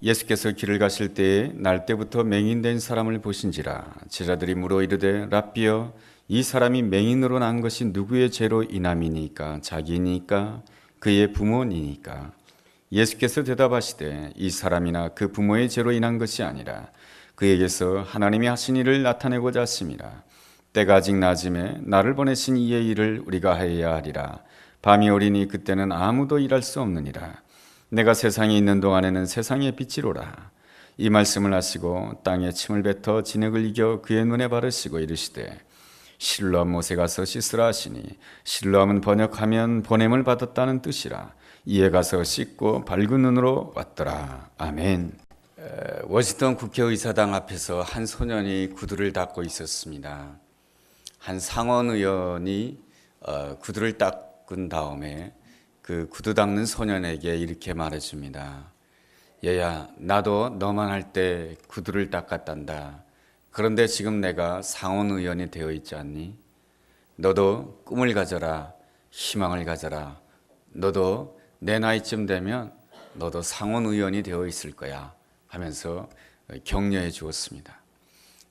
예수께서 길을 가실 때에 날 때부터 맹인된 사람을 보신지라. 제자들이 물어 이르되 랍비여, 이 사람이 맹인으로 난 것이 누구의 죄로 인함이니까? 자기니까 그의 부모니까? 예수께서 대답하시되 이 사람이나 그 부모의 죄로 인한 것이 아니라 그에게서 하나님이 하신 일을 나타내고자 하심이라. 때가 아직 낮음에 나를 보내신 이의 일을 우리가 하여야 하리라. 밤이 오리니 그때는 아무도 일할 수 없느니라. 내가 세상에 있는 동안에는 세상의 빛이로라. 이 말씀을 하시고 땅에 침을 뱉어 진흙을 이겨 그의 눈에 바르시고 이르시되 실로암 못에 가서 씻으라 하시니, 실로암은 번역하면 보냄을 받았다는 뜻이라. 이에 가서 씻고 밝은 눈으로 왔더라. 아멘. 워싱턴 국회의사당 앞에서 한 소년이 구두를 닦고 있었습니다. 한 상원 의원이 구두를 닦은 다음에 그 구두 닦는 소년에게 이렇게 말해줍니다. 얘야, 나도 너만 할 때 구두를 닦았단다. 그런데 지금 내가 상원 의원이 되어 있지 않니? 너도 꿈을 가져라. 희망을 가져라. 너도 내 나이쯤 되면 너도 상원 의원이 되어 있을 거야 하면서 격려해 주었습니다.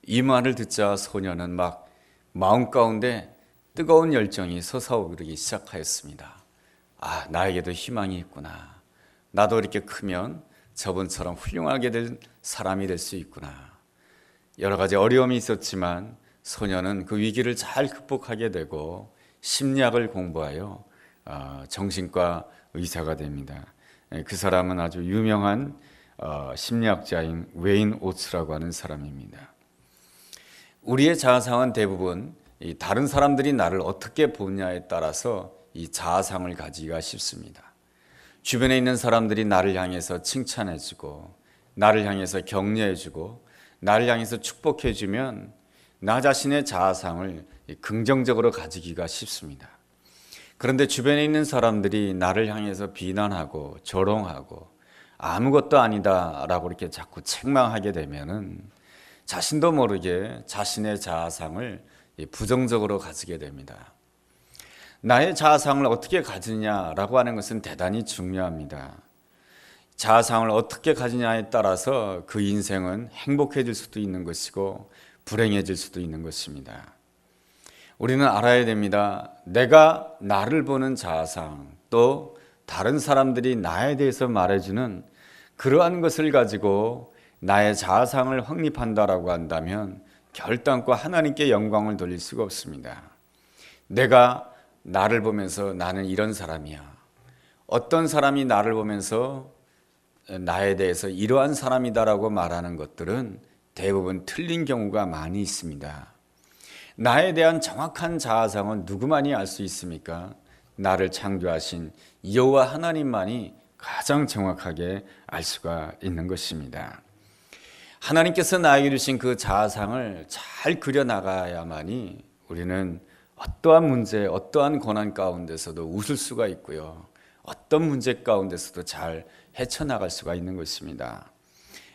이 말을 듣자 소년은 막 마음 가운데 뜨거운 열정이 솟아오르기 시작하였습니다. 아, 나에게도 희망이 있구나. 나도 이렇게 크면 저분처럼 훌륭하게 될 사람이 될 수 있구나. 여러 가지 어려움이 있었지만 소년은 그 위기를 잘 극복하게 되고 심리학을 공부하여 정신과 의사가 됩니다. 그 사람은 아주 유명한 심리학자인 웨인 오츠라고 하는 사람입니다. 우리의 자아상은 대부분 다른 사람들이 나를 어떻게 보냐에 따라서 이 자아상을 가지기가 쉽습니다. 주변에 있는 사람들이 나를 향해서 칭찬해주고 나를 향해서 격려해주고 나를 향해서 축복해주면 나 자신의 자아상을 긍정적으로 가지기가 쉽습니다. 그런데 주변에 있는 사람들이 나를 향해서 비난하고 조롱하고 아무것도 아니다라고 이렇게 자꾸 책망하게 되면은 자신도 모르게 자신의 자아상을 부정적으로 가지게 됩니다. 나의 자아상을 어떻게 가지냐라고 하는 것은 대단히 중요합니다. 자아상을 어떻게 가지냐에 따라서 그 인생은 행복해질 수도 있는 것이고 불행해질 수도 있는 것입니다. 우리는 알아야 됩니다. 내가 나를 보는 자아상, 또 다른 사람들이 나에 대해서 말해주는 그러한 것을 가지고 나의 자아상을 확립한다라고 한다면 결단코 하나님께 영광을 돌릴 수가 없습니다. 내가 나를 보면서 나는 이런 사람이야. 어떤 사람이 나를 보면서 나에 대해서 이러한 사람이다라고 말하는 것들은 대부분 틀린 경우가 많이 있습니다. 나에 대한 정확한 자아상은 누구만이 알 수 있습니까? 나를 창조하신 여호와 하나님만이 가장 정확하게 알 수가 있는 것입니다. 하나님께서 나에게 주신 그 자아상을 잘 그려나가야만이 우리는 어떠한 문제, 어떠한 고난 가운데서도 웃을 수가 있고요. 어떤 문제 가운데서도 잘 헤쳐나갈 수가 있는 것입니다.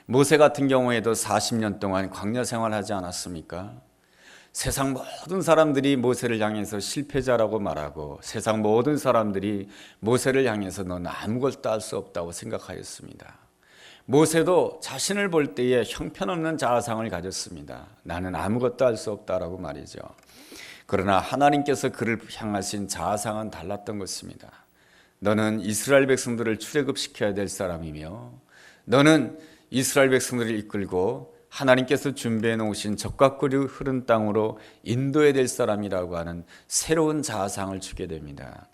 모세 같은 경우에도 40년 동안 광야 생활하지 않았습니까? 세상 모든 사람들이 모세를 향해서 실패자라고 말하고 세상 모든 사람들이 모세를 향해서 넌 아무것도 할 수 없다고 생각하였습니다. 모세도 자신을 볼 때에 형편없는 자아상을 가졌습니다. 나는 아무것도 할 수 없다라고 말이죠. 그러나 하나님께서 그를 향하신 자아상은 달랐던 것입니다. 너는 이스라엘 백성들을 출애굽시켜야 될 사람이며 너는 이스라엘 백성들을 이끌고 하나님께서 준비해 놓으신 적과 꿀이 흐른 땅으로 인도해야 될 사람이라고 하는 새로운 자아상을 주게 됩니다.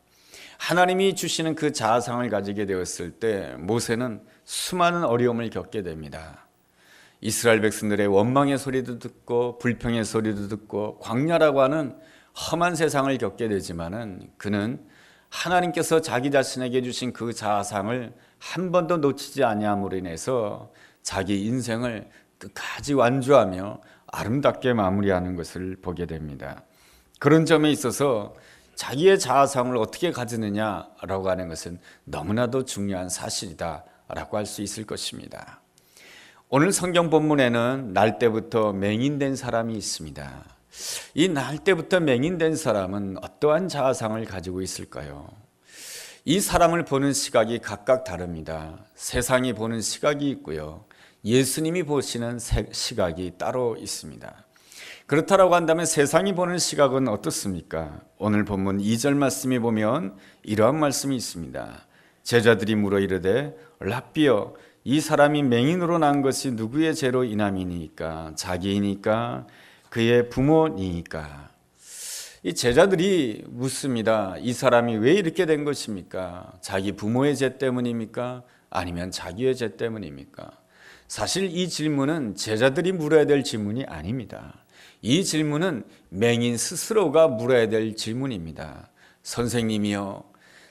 하나님이 주시는 그 자아상을 가지게 되었을 때 모세는 수많은 어려움을 겪게 됩니다. 이스라엘 백성들의 원망의 소리도 듣고 불평의 소리도 듣고 광야라고 하는 험한 세상을 겪게 되지만은 그는 하나님께서 자기 자신에게 주신 그 자아상을 한 번도 놓치지 아니함으로 인해서 자기 인생을 끝까지 완주하며 아름답게 마무리하는 것을 보게 됩니다. 그런 점에 있어서 자기의 자아상을 어떻게 가지느냐라고 하는 것은 너무나도 중요한 사실이다라고 할 수 있을 것입니다. 오늘 성경 본문에는 날 때부터 맹인된 사람이 있습니다. 이 날 때부터 맹인된 사람은 어떠한 자아상을 가지고 있을까요? 이 사람을 보는 시각이 각각 다릅니다. 세상이 보는 시각이 있고요. 예수님이 보시는 시각이 따로 있습니다. 그렇다라고 한다면 세상이 보는 시각은 어떻습니까? 오늘 본문 2절 말씀에 보면 이러한 말씀이 있습니다. 제자들이 물어 이르되 랍비여 이 사람이 맹인으로 난 것이 누구의 죄로 인함이니까? 자기이니까? 그의 부모니까? 이 제자들이 묻습니다. 이 사람이 왜 이렇게 된 것입니까? 자기 부모의 죄 때문입니까? 아니면 자기의 죄 때문입니까? 사실 이 질문은 제자들이 물어야 될 질문이 아닙니다. 이 질문은 맹인 스스로가 물어야 될 질문입니다. 선생님이요,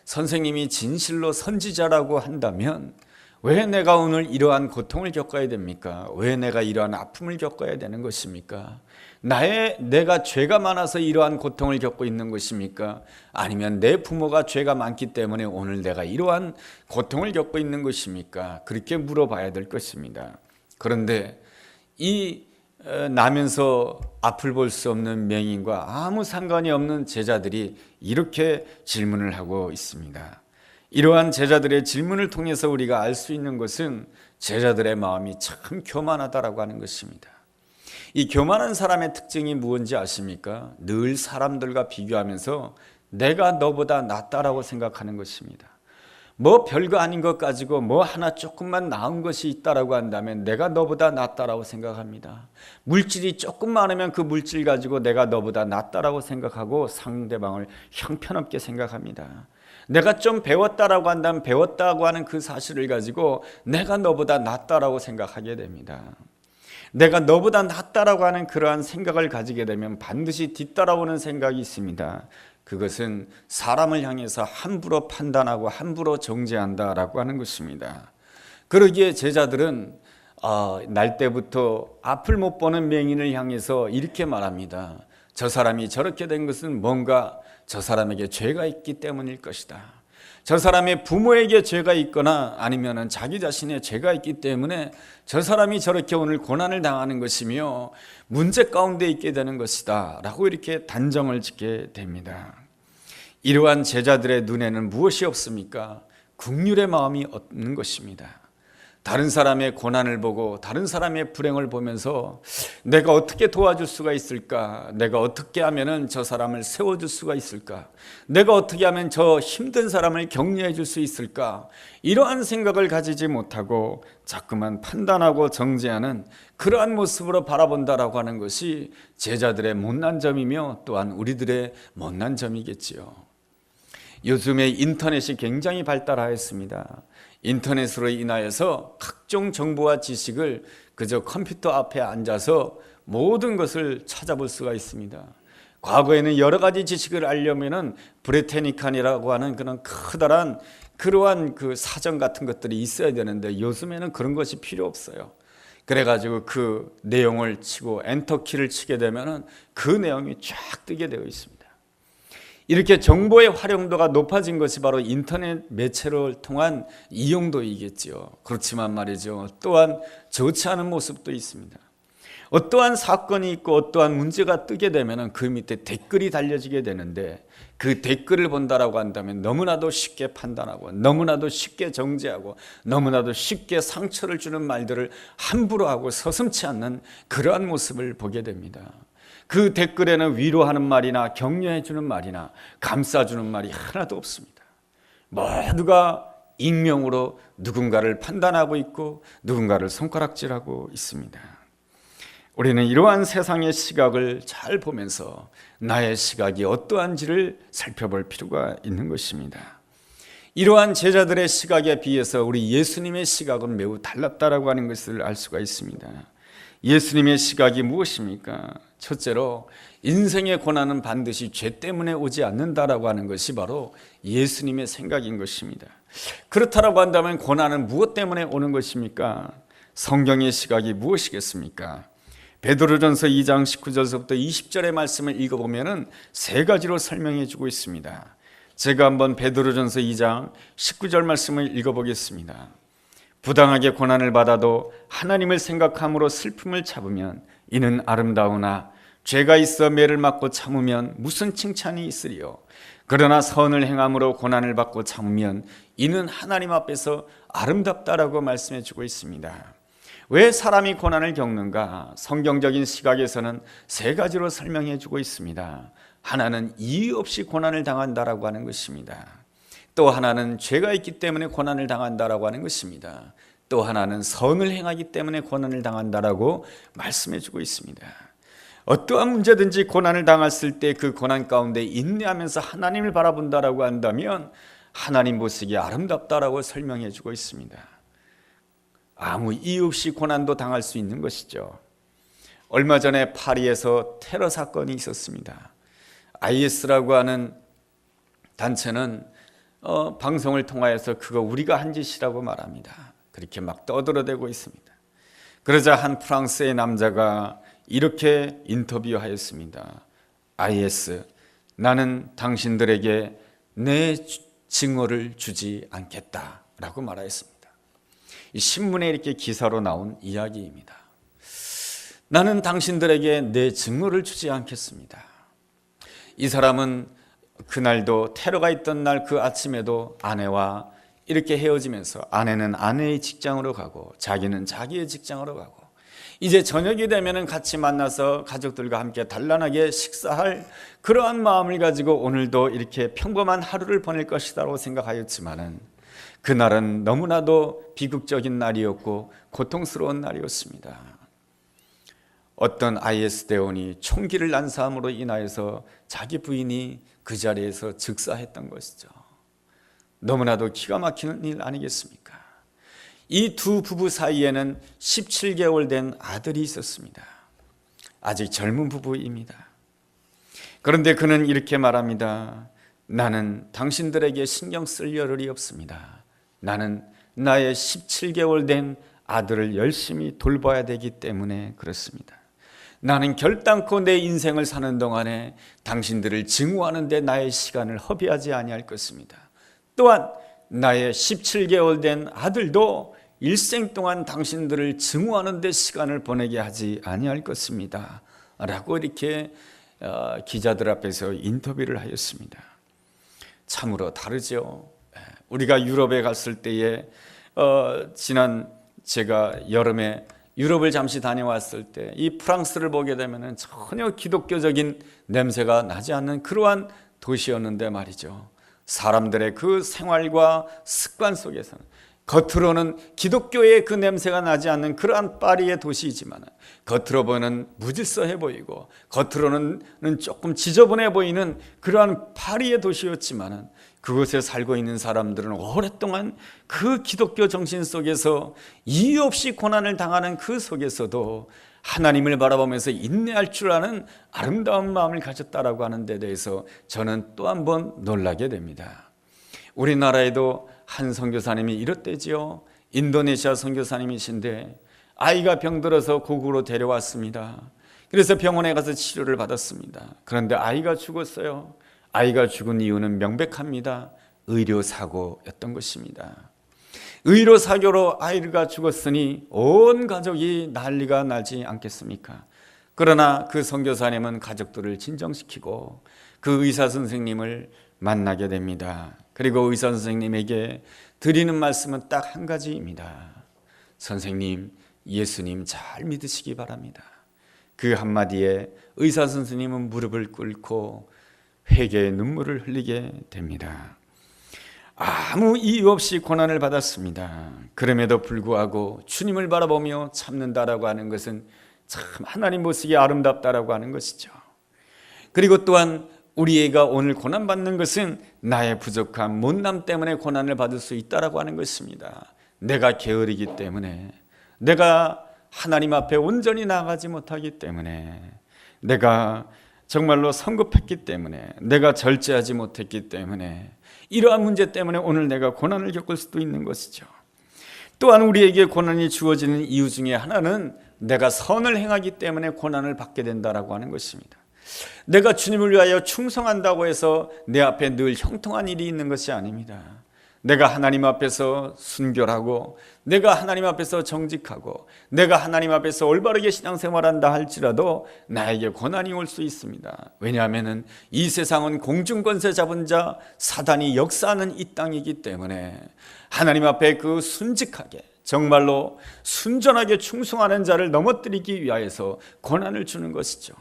선생님이 진실로 선지자라고 한다면 왜 내가 오늘 이러한 고통을 겪어야 됩니까? 왜 내가 이러한 아픔을 겪어야 되는 것입니까? 내가 죄가 많아서 이러한 고통을 겪고 있는 것입니까? 아니면 내 부모가 죄가 많기 때문에 오늘 내가 이러한 고통을 겪고 있는 것입니까? 그렇게 물어봐야 될 것입니다. 그런데 이 나면서 앞을 볼 수 없는 맹인과 아무 상관이 없는 제자들이 이렇게 질문을 하고 있습니다. 이러한 제자들의 질문을 통해서 우리가 알 수 있는 것은 제자들의 마음이 참 교만하다라고 하는 것입니다. 이 교만한 사람의 특징이 무엇인지 아십니까? 늘 사람들과 비교하면서 내가 너보다 낫다라고 생각하는 것입니다. 뭐 별거 아닌 것 가지고 뭐 하나 조금만 나은 것이 있다라고 한다면 내가 너보다 낫다라고 생각합니다. 물질이 조금 많으면 그 물질 가지고 내가 너보다 낫다라고 생각하고 상대방을 형편없게 생각합니다. 내가 좀 배웠다라고 한다면 배웠다고 하는 그 사실을 가지고 내가 너보다 낫다라고 생각하게 됩니다. 내가 너보다 낫다라고 하는 그러한 생각을 가지게 되면 반드시 뒤따라오는 생각이 있습니다. 그것은 사람을 향해서 함부로 판단하고 함부로 정죄한다라고 하는 것입니다. 그러기에 제자들은 날 때부터 앞을 못 보는 맹인을 향해서 이렇게 말합니다. 저 사람이 저렇게 된 것은 뭔가 저 사람에게 죄가 있기 때문일 것이다. 저 사람의 부모에게 죄가 있거나 아니면 자기 자신의 죄가 있기 때문에 저 사람이 저렇게 오늘 고난을 당하는 것이며 문제 가운데 있게 되는 것이다 라고 이렇게 단정을 짓게 됩니다. 이러한 제자들의 눈에는 무엇이 없습니까? 긍휼의 마음이 없는 것입니다. 다른 사람의 고난을 보고 다른 사람의 불행을 보면서 내가 어떻게 도와줄 수가 있을까? 내가 어떻게 하면 저 사람을 세워줄 수가 있을까? 내가 어떻게 하면 저 힘든 사람을 격려해 줄 수 있을까? 이러한 생각을 가지지 못하고 자꾸만 판단하고 정죄하는 그러한 모습으로 바라본다라고 하는 것이 제자들의 못난 점이며 또한 우리들의 못난 점이겠지요. 요즘에 인터넷이 굉장히 발달하였습니다. 인터넷으로 인하여서 각종 정보와 지식을 그저 컴퓨터 앞에 앉아서 모든 것을 찾아볼 수가 있습니다. 과거에는 여러 가지 지식을 알려면은 브레테니칸이라고 하는 그런 커다란 그러한 그 사전 같은 것들이 있어야 되는데 요즘에는 그런 것이 필요 없어요. 그래가지고 그 내용을 치고 엔터키를 치게 되면은 그 내용이 쫙 뜨게 되어 있습니다. 이렇게 정보의 활용도가 높아진 것이 바로 인터넷 매체를 통한 이용도이겠지요. 그렇지만 말이죠. 또한 좋지 않은 모습도 있습니다. 어떠한 사건이 있고 어떠한 문제가 뜨게 되면 그 밑에 댓글이 달려지게 되는데 그 댓글을 본다라고 한다면 너무나도 쉽게 판단하고 너무나도 쉽게 정죄하고 너무나도 쉽게 상처를 주는 말들을 함부로 하고 서슴지 않는 그러한 모습을 보게 됩니다. 그 댓글에는 위로하는 말이나 격려해 주는 말이나 감싸주는 말이 하나도 없습니다. 모두가 익명으로 누군가를 판단하고 있고 누군가를 손가락질하고 있습니다. 우리는 이러한 세상의 시각을 잘 보면서 나의 시각이 어떠한지를 살펴볼 필요가 있는 것입니다. 이러한 제자들의 시각에 비해서 우리 예수님의 시각은 매우 달랐다라고 하는 것을 알 수가 있습니다. 예수님의 시각이 무엇입니까? 첫째로 인생의 고난은 반드시 죄 때문에 오지 않는다라고 하는 것이 바로 예수님의 생각인 것입니다. 그렇다라고 한다면 고난은 무엇 때문에 오는 것입니까? 성경의 시각이 무엇이겠습니까? 베드로전서 2장 19절부터 20절의 말씀을 읽어보면 세 가지로 설명해 주고 있습니다. 제가 한번 베드로전서 2장 19절 말씀을 읽어보겠습니다. 부당하게 고난을 받아도 하나님을 생각함으로 슬픔을 참으면 이는 아름다우나 죄가 있어 매를 맞고 참으면 무슨 칭찬이 있으리요. 그러나 선을 행함으로 고난을 받고 참으면 이는 하나님 앞에서 아름답다라고 말씀해 주고 있습니다. 왜 사람이 고난을 겪는가? 성경적인 시각에서는 세 가지로 설명해 주고 있습니다. 하나는 이유 없이 고난을 당한다라고 하는 것입니다. 또 하나는 죄가 있기 때문에 고난을 당한다라고 하는 것입니다. 또 하나는 선을 행하기 때문에 고난을 당한다라고 말씀해 주고 있습니다. 어떠한 문제든지 고난을 당했을 때 그 고난 가운데 인내하면서 하나님을 바라본다라고 한다면 하나님 보시기에 아름답다라고 설명해 주고 있습니다. 아무 이유 없이 고난도 당할 수 있는 것이죠. 얼마 전에 파리에서 테러 사건이 있었습니다. IS라고 하는 단체는 방송을 통하여서 그거 우리가 한 짓이라고 말합니다. 그렇게 막 떠들어대고 있습니다. 그러자 한 프랑스의 남자가 이렇게 인터뷰하였습니다. IS, 나는 당신들에게 내 증오를 주지 않겠다라고 말하였습니다. 이 신문에 이렇게 기사로 나온 이야기입니다. 나는 당신들에게 내 증오를 주지 않겠습니다. 이 사람은 그날도 테러가 있던 날 그 아침에도 아내와 이렇게 헤어지면서 아내는 아내의 직장으로 가고 자기는 자기의 직장으로 가고 이제 저녁이 되면 같이 만나서 가족들과 함께 단란하게 식사할 그러한 마음을 가지고 오늘도 이렇게 평범한 하루를 보낼 것이라고 생각하였지만은 그날은 너무나도 비극적인 날이었고 고통스러운 날이었습니다. 어떤 IS 대원이 총기를 난사함으로 인하여서 자기 부인이 그 자리에서 즉사했던 것이죠. 너무나도 기가 막히는 일 아니겠습니까? 이 두 부부 사이에는 17개월 된 아들이 있었습니다. 아직 젊은 부부입니다. 그런데 그는 이렇게 말합니다. 나는 당신들에게 신경 쓸 여력이 없습니다. 나는 나의 17개월 된 아들을 열심히 돌봐야 되기 때문에 그렇습니다. 나는 결단코 내 인생을 사는 동안에 당신들을 증오하는 데 나의 시간을 허비하지 아니할 것입니다. 또한 나의 17개월 된 아들도 일생 동안 당신들을 증오하는 데 시간을 보내게 하지 아니할 것입니다. 라고 이렇게 기자들 앞에서 인터뷰를 하였습니다. 참으로 다르죠. 우리가 유럽에 갔을 때에 지난 제가 여름에 유럽을 잠시 다녀왔을 때 이 프랑스를 보게 되면 전혀 기독교적인 냄새가 나지 않는 그러한 도시였는데 말이죠. 사람들의 그 생활과 습관 속에서는 겉으로는 기독교의 그 냄새가 나지 않는 그러한 파리의 도시이지만 겉으로 보는 무질서해 보이고 겉으로는 조금 지저분해 보이는 그러한 파리의 도시였지만 그곳에 살고 있는 사람들은 오랫동안 그 기독교 정신 속에서 이유 없이 고난을 당하는 그 속에서도 하나님을 바라보면서 인내할 줄 아는 아름다운 마음을 가졌다라고 하는 데 대해서 저는 또 한 번 놀라게 됩니다. 우리나라에도 한 선교사님이 이렇대지요. 인도네시아 선교사님이신데 아이가 병들어서 고국으로 데려왔습니다. 그래서 병원에 가서 치료를 받았습니다. 그런데 아이가 죽었어요. 아이가 죽은 이유는 명백합니다. 의료사고였던 것입니다. 의료사고로 아이가 죽었으니 온 가족이 난리가 나지 않겠습니까? 그러나 그 선교사님은 가족들을 진정시키고 그 의사 선생님을 만나게 됩니다. 그리고 의사 선생님에게 드리는 말씀은 딱 한 가지입니다. 선생님, 예수님 잘 믿으시기 바랍니다. 그 한마디에 의사 선생님은 무릎을 꿇고 회개의 눈물을 흘리게 됩니다. 아무 이유 없이 고난을 받았습니다. 그럼에도 불구하고 주님을 바라보며 참는다라고 하는 것은 참 하나님 보시기에 아름답다라고 하는 것이죠. 그리고 또한 우리가 오늘 고난받는 것은 나의 부족함, 못남 때문에 고난을 받을 수 있다라고 하는 것입니다. 내가 게으르기 때문에, 내가 하나님 앞에 온전히 나아가지 못하기 때문에, 내가 정말로 성급했기 때문에, 내가 절제하지 못했기 때문에, 이러한 문제 때문에 오늘 내가 고난을 겪을 수도 있는 것이죠. 또한 우리에게 고난이 주어지는 이유 중에 하나는 내가 선을 행하기 때문에 고난을 받게 된다라고 하는 것입니다. 내가 주님을 위하여 충성한다고 해서 내 앞에 늘 형통한 일이 있는 것이 아닙니다. 내가 하나님 앞에서 순결하고 내가 하나님 앞에서 정직하고 내가 하나님 앞에서 올바르게 신앙생활한다 할지라도 나에게 고난이 올 수 있습니다. 왜냐하면 이 세상은 공중권세 잡은 자 사단이 역사하는 이 땅이기 때문에 하나님 앞에 그 순직하게 정말로 순전하게 충성하는 자를 넘어뜨리기 위하여서 고난을 주는 것이죠.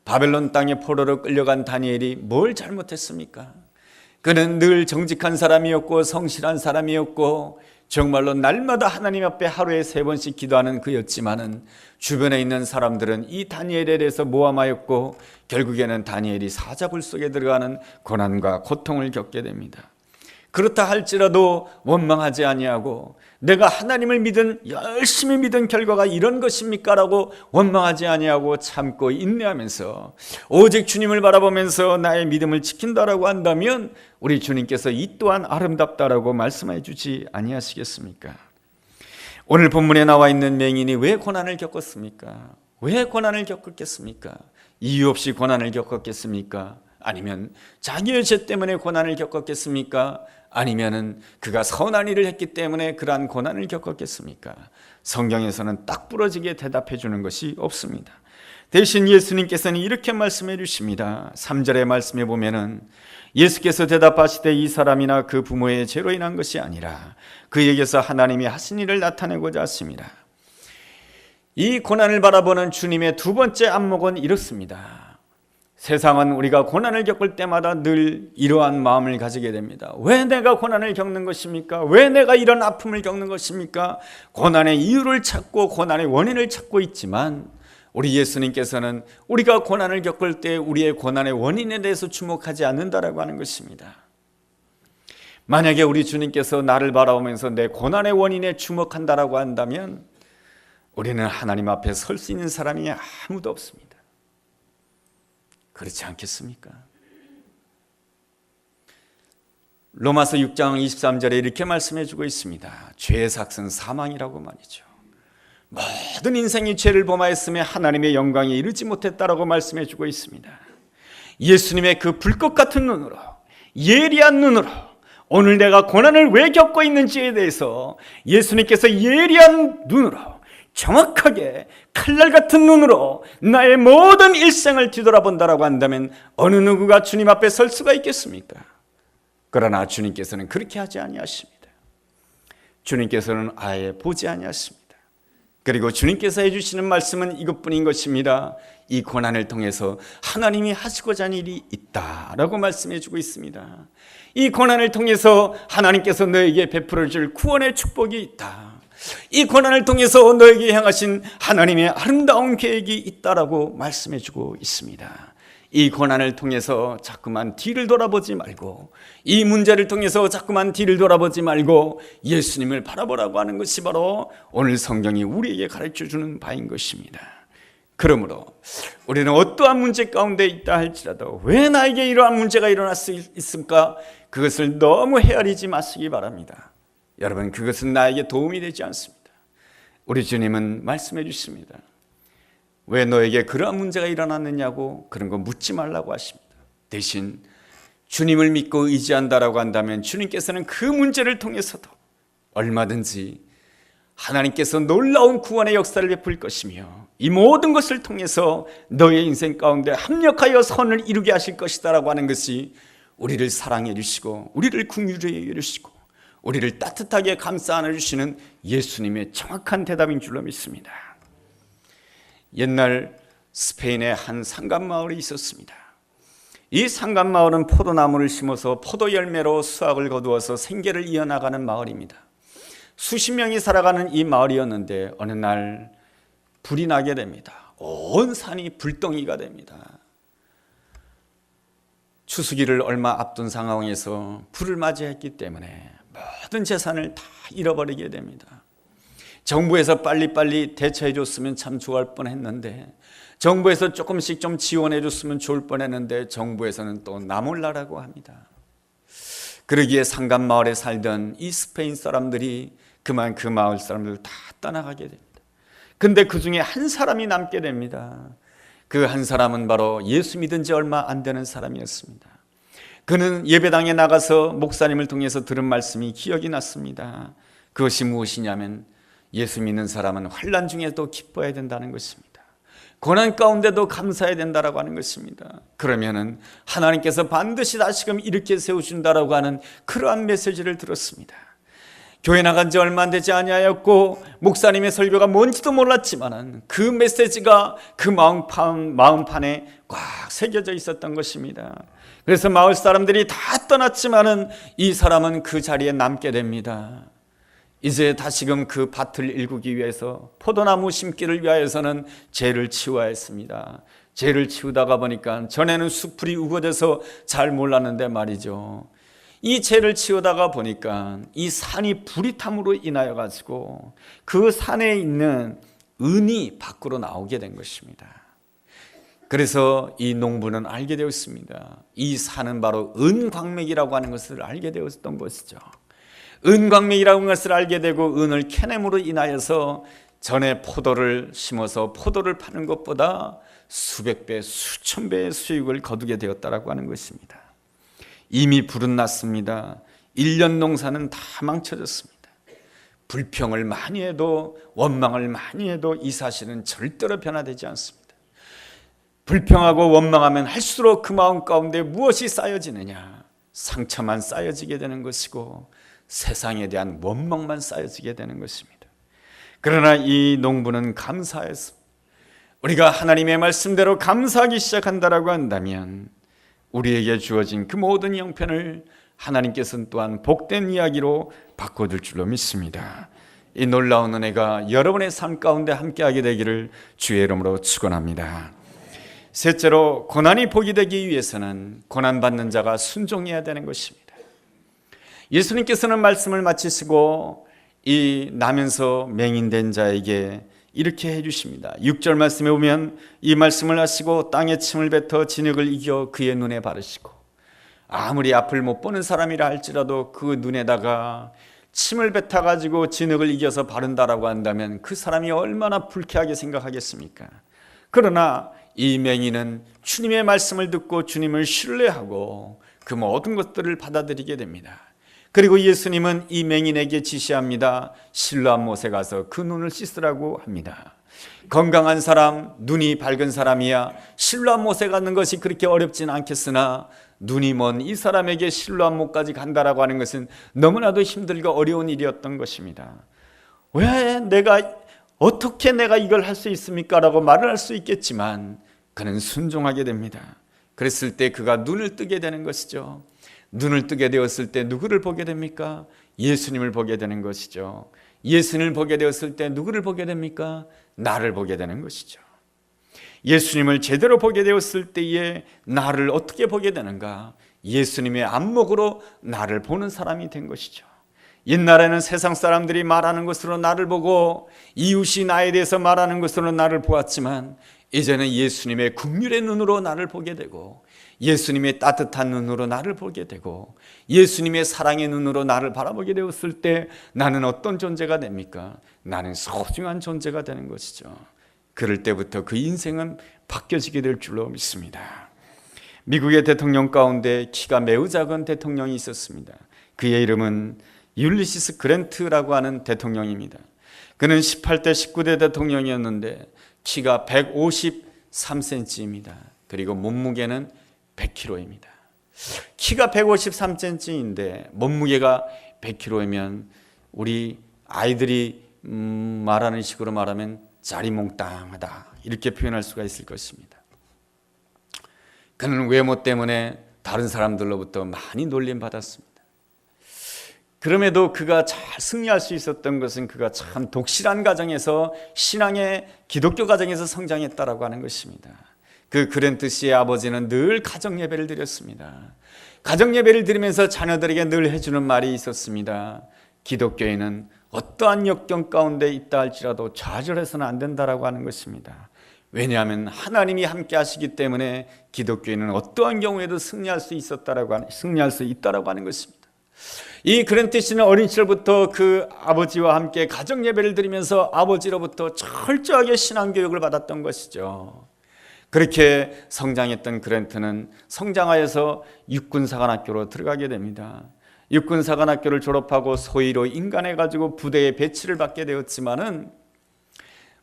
바벨론 땅에 포로로 끌려간 다니엘이 뭘 잘못했습니까? 그는 늘 정직한 사람이었고 성실한 사람이었고 정말로 날마다 하나님 앞에 하루에 3번씩 기도하는 그였지만은 주변에 있는 사람들은 이 다니엘에 대해서 모함하였고 결국에는 다니엘이 사자굴 속에 들어가는 고난과 고통을 겪게 됩니다. 그렇다 할지라도 원망하지 아니하고 내가 하나님을 열심히 믿은 결과가 이런 것입니까? 라고 원망하지 아니하고 참고 인내하면서 오직 주님을 바라보면서 나의 믿음을 지킨다라고 한다면 우리 주님께서 이 또한 아름답다라고 말씀해 주지 아니하시겠습니까? 오늘 본문에 나와 있는 맹인이 왜 고난을 겪었습니까? 왜 고난을 겪었겠습니까? 이유 없이 고난을 겪었겠습니까? 아니면 자기의 죄 때문에 고난을 겪었겠습니까? 아니면은 그가 선한 일을 했기 때문에 그러한 고난을 겪었겠습니까? 성경에서는 딱 부러지게 대답해 주는 것이 없습니다. 대신 예수님께서는 이렇게 말씀해 주십니다. 3절의 말씀에 보면은 예수께서 대답하시되 이 사람이나 그 부모의 죄로 인한 것이 아니라 그에게서 하나님이 하신 일을 나타내고자 하십니다. 이 고난을 바라보는 주님의 두 번째 안목은 이렇습니다. 세상은 우리가 고난을 겪을 때마다 늘 이러한 마음을 가지게 됩니다. 왜 내가 고난을 겪는 것입니까? 왜 내가 이런 아픔을 겪는 것입니까? 고난의 이유를 찾고 고난의 원인을 찾고 있지만 우리 예수님께서는 우리가 고난을 겪을 때 우리의 고난의 원인에 대해서 주목하지 않는다라고 하는 것입니다. 만약에 우리 주님께서 나를 바라보면서 내 고난의 원인에 주목한다라고 한다면 우리는 하나님 앞에 설 수 있는 사람이 아무도 없습니다. 그렇지 않겠습니까? 로마서 6장 23절에 이렇게 말씀해 주고 있습니다. 죄의 삭은 사망이라고 말이죠. 모든 인생이 죄를 범하였으며 하나님의 영광에 이르지 못했다라고 말씀해 주고 있습니다. 예수님의 그 불꽃 같은 눈으로, 예리한 눈으로 오늘 내가 고난을 왜 겪고 있는지에 대해서 예수님께서 예리한 눈으로 정확하게 칼날 같은 눈으로 나의 모든 일생을 뒤돌아본다라고 한다면 어느 누구가 주님 앞에 설 수가 있겠습니까? 그러나 주님께서는 그렇게 하지 아니하십니다. 주님께서는 아예 보지 아니하십니다. 그리고 주님께서 해주시는 말씀은 이것뿐인 것입니다. 이 고난을 통해서 하나님이 하시고자 하는 일이 있다라고 말씀해 주고 있습니다. 이 고난을 통해서 하나님께서 너에게 베풀어 줄 구원의 축복이 있다. 이 고난을 통해서 너에게 향하신 하나님의 아름다운 계획이 있다라고 말씀해 주고 있습니다. 이 고난을 통해서 자꾸만 뒤를 돌아보지 말고 이 문제를 통해서 자꾸만 뒤를 돌아보지 말고 예수님을 바라보라고 하는 것이 바로 오늘 성경이 우리에게 가르쳐주는 바인 것입니다. 그러므로 우리는 어떠한 문제 가운데 있다 할지라도 왜 나에게 이러한 문제가 일어날 수 있을까? 그것을 너무 헤아리지 마시기 바랍니다. 여러분, 그것은 나에게 도움이 되지 않습니다. 우리 주님은 말씀해 주십니다. 왜 너에게 그러한 문제가 일어났느냐고 그런 거 묻지 말라고 하십니다. 대신 주님을 믿고 의지한다라고 한다면 주님께서는 그 문제를 통해서도 얼마든지 하나님께서 놀라운 구원의 역사를 베풀 것이며 이 모든 것을 통해서 너의 인생 가운데 합력하여 선을 이루게 하실 것이다라고 하는 것이 우리를 사랑해 주시고 우리를 긍휼히 여기시고 우리를 따뜻하게 감싸 안아주시는 예수님의 정확한 대답인 줄로 믿습니다. 옛날 스페인의 한 상간마을이 있었습니다. 이 상간마을은 포도나무를 심어서 포도 열매로 수확을 거두어서 생계를 이어나가는 마을입니다. 수십 명이 살아가는 이 마을이었는데 어느 날 불이 나게 됩니다. 온 산이 불덩이가 됩니다. 추수기를 얼마 앞둔 상황에서 불을 맞이했기 때문에 모든 재산을 다 잃어버리게 됩니다. 정부에서 빨리빨리 대처해 줬으면 참 좋을 뻔했는데 정부에서 조금씩 좀 지원해 줬으면 좋을 뻔했는데 정부에서는 또 나몰라라고 합니다. 그러기에 상간마을에 살던 이 스페인 사람들이 그만 그 마을 사람들 다 떠나가게 됩니다. 근데 그 중에 한 사람이 남게 됩니다. 그 한 사람은 바로 예수 믿은 지 얼마 안 되는 사람이었습니다. 그는 예배당에 나가서 목사님을 통해서 들은 말씀이 기억이 났습니다. 그것이 무엇이냐면 예수 믿는 사람은 환난 중에도 기뻐해야 된다는 것입니다. 고난 가운데도 감사해야 된다라고 하는 것입니다. 그러면은 하나님께서 반드시 다시금 일으켜 세우신다라고 하는 그러한 메시지를 들었습니다. 교회 나간 지 얼마 되지 아니하였고 목사님의 설교가 뭔지도 몰랐지만 그 메시지가 그 마음판에 꽉 새겨져 있었던 것입니다. 그래서 마을 사람들이 다 떠났지만은 이 사람은 그 자리에 남게 됩니다. 이제 다시금 그 밭을 일구기 위해서 포도나무 심기를 위하여서는 죄를 치워야 했습니다. 죄를 치우다가 보니까 전에는 수풀이 우거져서 잘 몰랐는데 말이죠, 이 죄를 치우다가 보니까 이 산이 불이 탐으로 인하여 가지고 그 산에 있는 은이 밖으로 나오게 된 것입니다. 그래서 이 농부는 알게 되었습니다. 이 산은 바로 은광맥이라고 하는 것을 알게 되었던 것이죠. 은광맥이라는 것을 알게 되고 은을 캐냄으로 인하여서 전에 포도를 심어서 포도를 파는 것보다 수백 배, 수천 배의 수익을 거두게 되었다라고 하는 것입니다. 이미 불은 났습니다. 1년 농사는 다 망쳐졌습니다. 불평을 많이 해도 원망을 많이 해도 이 사실은 절대로 변화되지 않습니다. 불평하고 원망하면 할수록 그 마음 가운데 무엇이 쌓여지느냐? 상처만 쌓여지게 되는 것이고 세상에 대한 원망만 쌓여지게 되는 것입니다. 그러나 이 농부는 감사해서 우리가 하나님의 말씀대로 감사하기 시작한다라고 한다면 우리에게 주어진 그 모든 형편을 하나님께서는 또한 복된 이야기로 바꿔줄 줄로 믿습니다. 이 놀라운 은혜가 여러분의 삶 가운데 함께하게 되기를 주의 이름으로 축원합니다. 셋째로, 고난이 복이 되기 위해서는 고난받는 자가 순종해야 되는 것입니다. 예수님께서는 말씀을 마치시고 이 나면서 맹인된 자에게 이렇게 해주십니다. 6절 말씀에 보면 이 말씀을 하시고 땅에 침을 뱉어 진흙을 이겨 그의 눈에 바르시고, 아무리 앞을 못 보는 사람이라 할지라도 그 눈에다가 침을 뱉어가지고 진흙을 이겨서 바른다라고 한다면 그 사람이 얼마나 불쾌하게 생각하겠습니까? 그러나 이 맹인은 주님의 말씀을 듣고 주님을 신뢰하고 그 모든 것들을 받아들이게 됩니다. 그리고 예수님은 이 맹인에게 지시합니다. 실로암 못에 가서 그 눈을 씻으라고 합니다. 건강한 사람, 눈이 밝은 사람이야 실로암 못에 가는 것이 그렇게 어렵진 않겠으나 눈이 먼 이 사람에게 실로암 못까지 간다라고 하는 것은 너무나도 힘들고 어려운 일이었던 것입니다. 어떻게 내가 이걸 할 수 있습니까? 라고 말을 할 수 있겠지만 그는 순종하게 됩니다. 그랬을 때 그가 눈을 뜨게 되는 것이죠. 눈을 뜨게 되었을 때 누구를 보게 됩니까? 예수님을 보게 되는 것이죠. 예수님을 보게 되었을 때 누구를 보게 됩니까? 나를 보게 되는 것이죠. 예수님을 제대로 보게 되었을 때에 나를 어떻게 보게 되는가? 예수님의 안목으로 나를 보는 사람이 된 것이죠. 옛날에는 세상 사람들이 말하는 것으로 나를 보고 이웃이 나에 대해서 말하는 것으로 나를 보았지만 이제는 예수님의 긍휼의 눈으로 나를 보게 되고 예수님의 따뜻한 눈으로 나를 보게 되고 예수님의 사랑의 눈으로 나를 바라보게 되었을 때 나는 어떤 존재가 됩니까? 나는 소중한 존재가 되는 것이죠. 그럴 때부터 그 인생은 바뀌어지게 될 줄로 믿습니다. 미국의 대통령 가운데 키가 매우 작은 대통령이 있었습니다. 그의 이름은 율리시스 그랜트라고 하는 대통령입니다. 그는 18대 19대 대통령이었는데 키가 153cm입니다. 그리고 몸무게는 100kg입니다. 키가 153cm인데 몸무게가 100kg이면 우리 아이들이 말하는 식으로 말하면 짜리몽땅하다 이렇게 표현할 수가 있을 것입니다. 그는 외모 때문에 다른 사람들로부터 많이 놀림받았습니다. 그럼에도 그가 잘 승리할 수 있었던 것은 그가 참 독실한 가정에서 신앙의 기독교 가정에서 성장했다라고 하는 것입니다. 그 그랜트 씨의 아버지는 늘 가정 예배를 드렸습니다. 가정 예배를 드리면서 자녀들에게 늘 해주는 말이 있었습니다. 기독교인은 어떠한 역경 가운데 있다 할지라도 좌절해서는 안 된다라고 하는 것입니다. 왜냐하면 하나님이 함께 하시기 때문에 기독교인은 어떠한 경우에도 승리할 수 있다라고 하는 것입니다. 이 그랜트 씨는 어린 시절부터 그 아버지와 함께 가정 예배를 드리면서 아버지로부터 철저하게 신앙 교육을 받았던 것이죠. 그렇게 성장했던 그랜트는 성장하여서 육군사관학교로 들어가게 됩니다. 육군사관학교를 졸업하고 소위로 인간해가지고 부대에 배치를 받게 되었지만은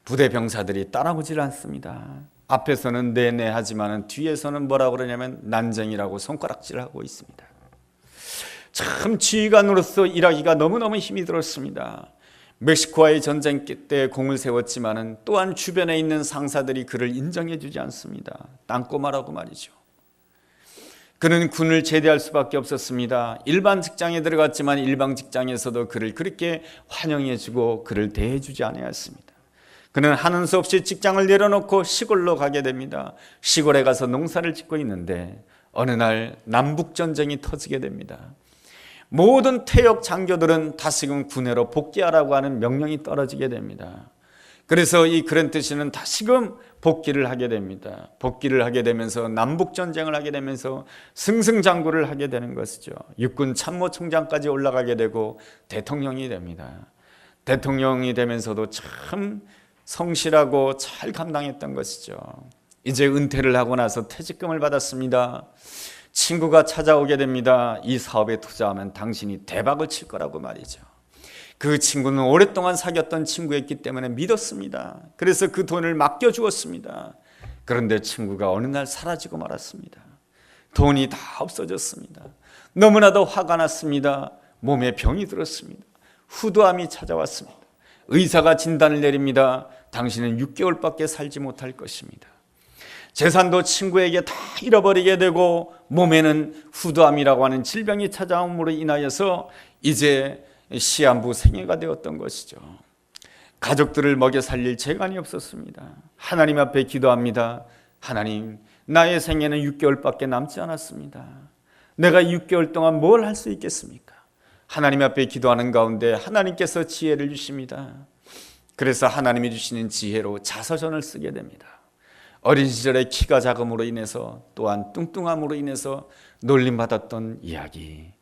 부대 병사들이 따라오질 않습니다. 앞에서는 네네 하지만은 뒤에서는 뭐라고 그러냐면 난쟁이라고 손가락질하고 있습니다. 참 지휘관으로서 일하기가 너무너무 힘이 들었습니다. 멕시코와의 전쟁 때 공을 세웠지만은 또한 주변에 있는 상사들이 그를 인정해 주지 않습니다. 땅꼬마라고 말이죠. 그는 군을 제대할 수밖에 없었습니다. 일반 직장에 들어갔지만 일반 직장에서도 그를 그렇게 환영해 주고 그를 대해 주지 않았습니다. 그는 하는 수 없이 직장을 내려놓고 시골로 가게 됩니다. 시골에 가서 농사를 짓고 있는데 어느 날 남북전쟁이 터지게 됩니다. 모든 퇴역 장교들은 다시금 군에로 복귀하라고 하는 명령이 떨어지게 됩니다. 그래서 이 그랜트 씨는 다시금 복귀를 하게 됩니다. 복귀를 하게 되면서 남북전쟁을 하게 되면서 승승장구를 하게 되는 것이죠. 육군 참모총장까지 올라가게 되고 대통령이 됩니다. 대통령이 되면서도 참 성실하고 잘 감당했던 것이죠. 이제 은퇴를 하고 나서 퇴직금을 받았습니다. 친구가 찾아오게 됩니다. 이 사업에 투자하면 당신이 대박을 칠 거라고 말이죠. 그 친구는 오랫동안 사귀었던 친구였기 때문에 믿었습니다. 그래서 그 돈을 맡겨주었습니다. 그런데 친구가 어느 날 사라지고 말았습니다. 돈이 다 없어졌습니다. 너무나도 화가 났습니다. 몸에 병이 들었습니다. 후두암이 찾아왔습니다. 의사가 진단을 내립니다. 당신은 6개월밖에 살지 못할 것입니다. 재산도 친구에게 다 잃어버리게 되고 몸에는 후두암이라고 하는 질병이 찾아옴으로 인하여서 이제 시한부 생애가 되었던 것이죠. 가족들을 먹여 살릴 재간이 없었습니다. 하나님 앞에 기도합니다. 하나님, 나의 생애는 6개월밖에 남지 않았습니다. 내가 6개월 동안 뭘 할 수 있겠습니까? 하나님 앞에 기도하는 가운데 하나님께서 지혜를 주십니다. 그래서 하나님이 주시는 지혜로 자서전을 쓰게 됩니다. 어린 시절에 키가 작음으로 인해서 또한 뚱뚱함으로 인해서 놀림받았던 이야기,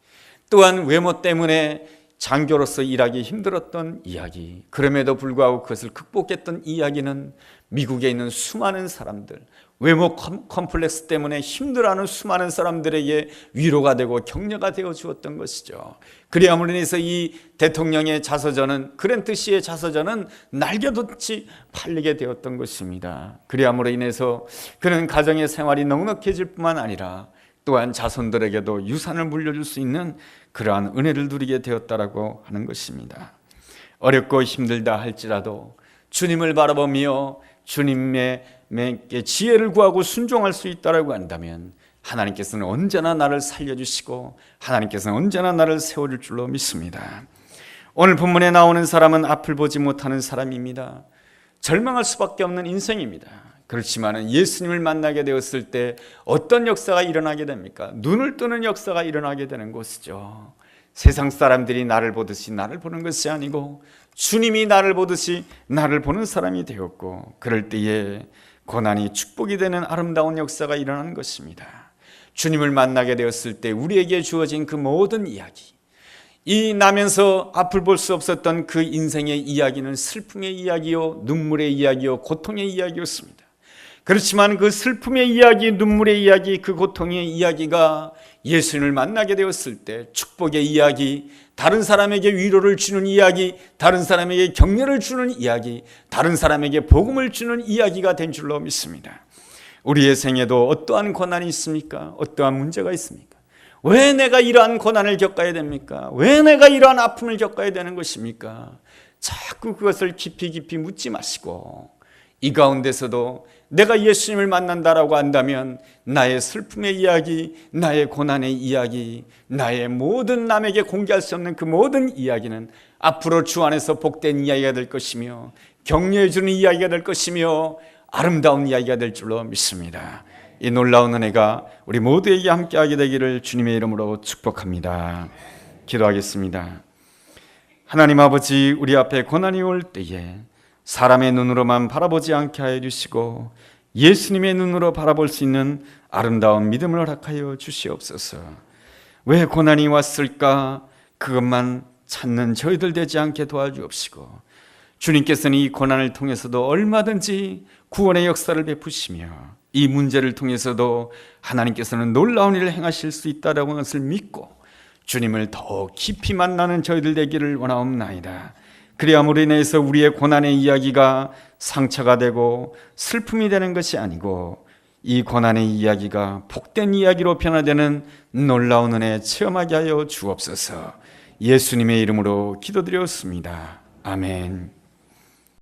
또한 외모 때문에 장교로서 일하기 힘들었던 이야기, 그럼에도 불구하고 그것을 극복했던 이야기는 미국에 있는 수많은 사람들, 외모 컴플렉스 때문에 힘들어하는 수많은 사람들에게 위로가 되고 격려가 되어 주었던 것이죠. 그리함으로 인해서 이 대통령의 자서전은, 그랜트 씨의 자서전은 날개돋이 팔리게 되었던 것입니다. 그리함으로 인해서 그는 가정의 생활이 넉넉해질 뿐만 아니라 또한 자손들에게도 유산을 물려줄 수 있는 그러한 은혜를 누리게 되었다라고 하는 것입니다. 어렵고 힘들다 할지라도 주님을 바라보며 주님의 지혜를 구하고 순종할 수 있다라고 한다면 하나님께서는 언제나 나를 살려주시고 하나님께서는 언제나 나를 세워줄 줄로 믿습니다. 오늘 본문에 나오는 사람은 앞을 보지 못하는 사람입니다. 절망할 수밖에 없는 인생입니다. 그렇지만 예수님을 만나게 되었을 때 어떤 역사가 일어나게 됩니까? 눈을 뜨는 역사가 일어나게 되는 것이죠. 세상 사람들이 나를 보듯이 나를 보는 것이 아니고 주님이 나를 보듯이 나를 보는 사람이 되었고, 그럴 때에 고난이 축복이 되는 아름다운 역사가 일어나는 것입니다. 주님을 만나게 되었을 때 우리에게 주어진 그 모든 이야기, 이 나면서 앞을 볼 수 없었던 그 인생의 이야기는 슬픔의 이야기요, 눈물의 이야기요, 고통의 이야기였습니다. 그렇지만 그 슬픔의 이야기, 눈물의 이야기, 그 고통의 이야기가 예수님을 만나게 되었을 때 축복의 이야기, 다른 사람에게 위로를 주는 이야기, 다른 사람에게 격려를 주는 이야기, 다른 사람에게 복음을 주는 이야기가 된 줄로 믿습니다. 우리의 생에도 어떠한 고난이 있습니까? 어떠한 문제가 있습니까? 왜 내가 이러한 고난을 겪어야 됩니까? 왜 내가 이러한 아픔을 겪어야 되는 것입니까? 자꾸 그것을 깊이 묻지 마시고 이 가운데서도 내가 예수님을 만난다라고 한다면 나의 슬픔의 이야기, 나의 고난의 이야기, 나의 모든 남에게 공개할 수 없는 그 모든 이야기는 앞으로 주 안에서 복된 이야기가 될 것이며 격려해 주는 이야기가 될 것이며 아름다운 이야기가 될 줄로 믿습니다. 이 놀라운 은혜가 우리 모두에게 함께하게 되기를 주님의 이름으로 축복합니다. 기도하겠습니다. 하나님 아버지, 우리 앞에 고난이 올 때에 사람의 눈으로만 바라보지 않게 하여 주시고 예수님의 눈으로 바라볼 수 있는 아름다운 믿음을 허락하여 주시옵소서. 왜 고난이 왔을까? 그것만 찾는 저희들 되지 않게 도와주옵시고, 주님께서는 이 고난을 통해서도 얼마든지 구원의 역사를 베푸시며 이 문제를 통해서도 하나님께서는 놀라운 일을 행하실 수 있다는 것을 믿고 주님을 더 깊이 만나는 저희들 되기를 원하옵나이다. 그리함으로 인해서 우리의 고난의 이야기가 상처가 되고 슬픔이 되는 것이 아니고 이 고난의 이야기가 복된 이야기로 변화되는 놀라운 은혜 체험하게 하여 주옵소서. 예수님의 이름으로 기도드렸습니다. 아멘.